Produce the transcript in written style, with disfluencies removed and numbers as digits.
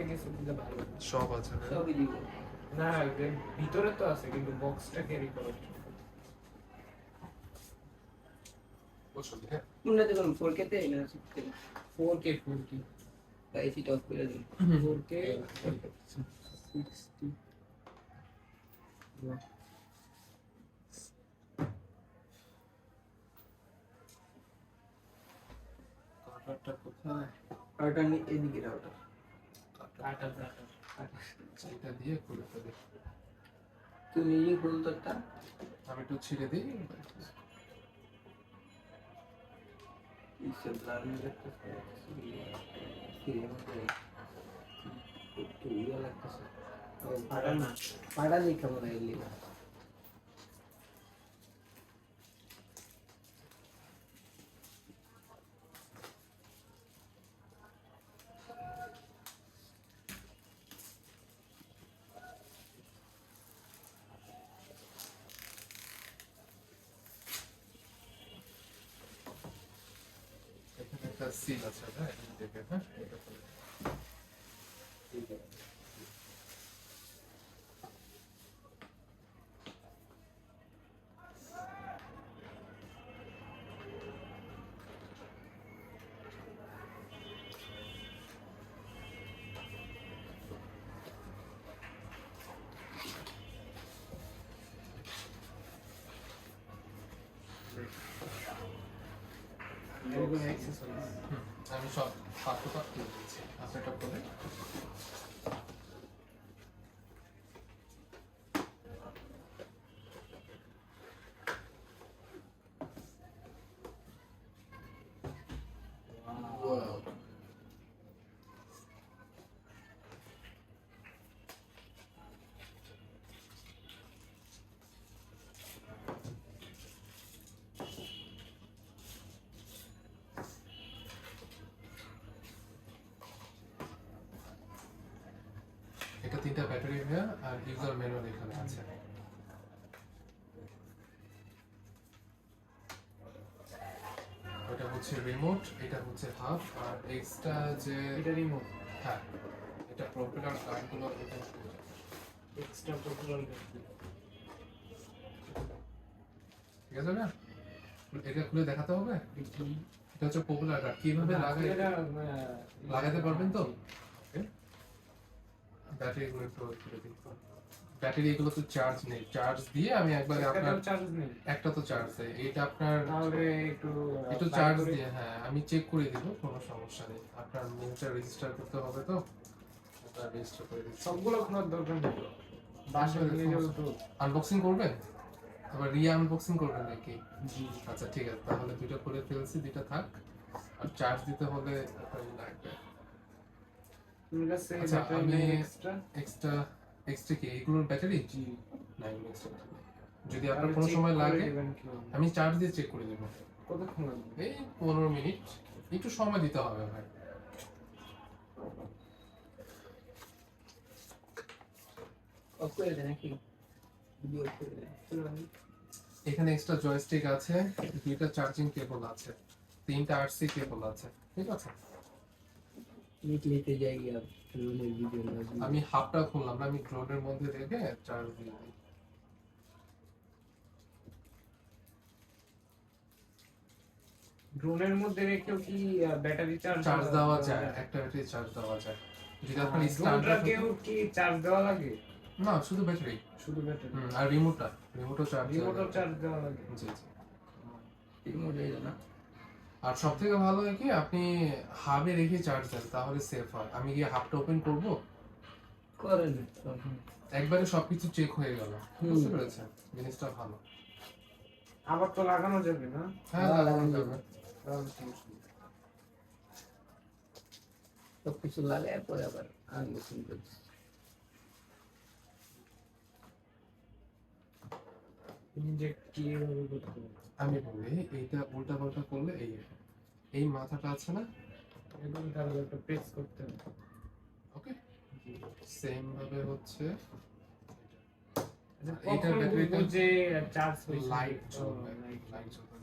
কিছু দিলে ভালো। সব আছে সবই দিব। না ভিতরে তো আছে কিন্তু বক্সটা ক্যারি করো। পছন্দ হ্যাঁ তোমরা দেখুন 4K তে না 6K 4K 4K তাই সেটা অফ করে দিন 4K 60 কাটারটা কোথায় কার্টন এদিকে রাউটার কাটা এটা দিয়ে খুলে ফেলে তুমি নিজে খুল তো একটা আমি একটু ছিঁড়ে দিই ইসে ব্লার में लगता है फिर ये तो ये लगता है ফাটা না पाड़ा नहीं कम रहा है लेगा এখানে একটা সিল আছে না এটা দেখে হ্যাঁ এটা খুলে ঠিক আছে এগুলো অ্যাক্সেসরিজ আমি সব পাত্র পাত্র দিয়েছি আপনি এটা বলে এটা তিনটা ব্যাটারি ভাইয়া আর ইউজার ম্যানুয়াল এখানে আছে ওটা হচ্ছে রিমোট এটা হচ্ছে হাব আর এক্সট্রা যে এটা রিমোট হ্যাঁ এটা প্রপেলার গার্ডগুলো ওপেন করে এক্সট্রা প্রোটোকল ঠিক আছে না এটা খুলে দেখাতে হবে এটা হচ্ছে পপুলার গার্ড কিভাবে লাগাতে পারবেন তো ব্যাটারি গুলো একটু খুলে দিই ব্যাটারি এগুলো তো চার্জ নেই চার্জ দিয়ে আমি একবার আপনার চার্জ নেই একটা তো চার্জ দেয় এটা আপনার তাহলে একটু চার্জ দিয়ে হ্যাঁ আমি চেক করে দিব কোনো সমস্যা নেই আপনার মেলটা রেজিস্টার করতে হবে তো ওটা রেজিস্টার করে দিচ্ছি সবগুলো খোলার দরকার নেই বাসায় নিয়ে যাও তো আনবক্সিং করবেন আবার আনবক্সিং করবেন নাকি জি আচ্ছা ঠিক আছে তাহলে দুটো করে ফেলছি দুটো থাক আর চার্জ দিতে হলে আপনার লাগবে তোমার কাছে আচ্ছা ব্যাটারি আমি নেই এক্সট্রা এক্সট্রা কি এগুলোর ব্যাটারি জি না এগুলো extra battery। যদি আপনার কোনো সময় লাগে আমি চার্জ দিয়ে চেক করে দেবো কতক্ষণ লাগবে এই 15 মিনিট একটু সময় দিতে হবে ভাই অফ করে দেন নাকি ভিডিও অফ করে দেন এখানে এক্সট্রা জয়স্টিক আছে দুইটা চার্জিং কেবল আছে তিনটা আরসি কেবল আছে ঠিক আছে নিকলেতে যাই अब রুমের ভিডিও না আমি হাফটা খুললাম না আমি ড্রোনের মধ্যে রেখে চার্জ দিয়ে দিই ড্রোনের মধ্যে রেখেও কি ব্যাটারি চার্জ দেওয়া যায় একটা ব্যাটারি চার্জ দেওয়া যায় যদি আপনার ড্রোনটা স্ট্যান্ডার্ড কেউ কি চার্জ দেওয়া লাগে না শুধু ব্যাটারি শুধু ব্যাটারি আর রিমোটও চার্জ রিমোটও চার্জ দেওয়া লাগে জি জি রিমোট হয়ে না আর সবথেকে ভালো হয় কি আপনি হাবে রেখে চার্জ দেন তাহলে সেফ হয় আমি গিয়ে হাবটা ওপেন করব করেন একবারে সবকিছু চেক হয়ে গেল বুঝতে পেরেছেন জিনিসটা ভালো আবার তো লাগানো যাবে না হ্যাঁ লাগানো যাবে তাহলে সমস্যা নেই। সব কিছু লাগায় পরে আবার আনবক্সিং করছি ইনজেক্ট কি এভাবে করতে হবে আমি বলি এইটা উল্টা পাল্টা করলে এই মাথাটা আছে না এবং তাহলে একটা প্রেস করতে হবে ওকে সেম ভাবে হচ্ছে এইটার ব্যাটারিটা যে চার্জ লাইট জ্বলবে লাইট জ্বলবে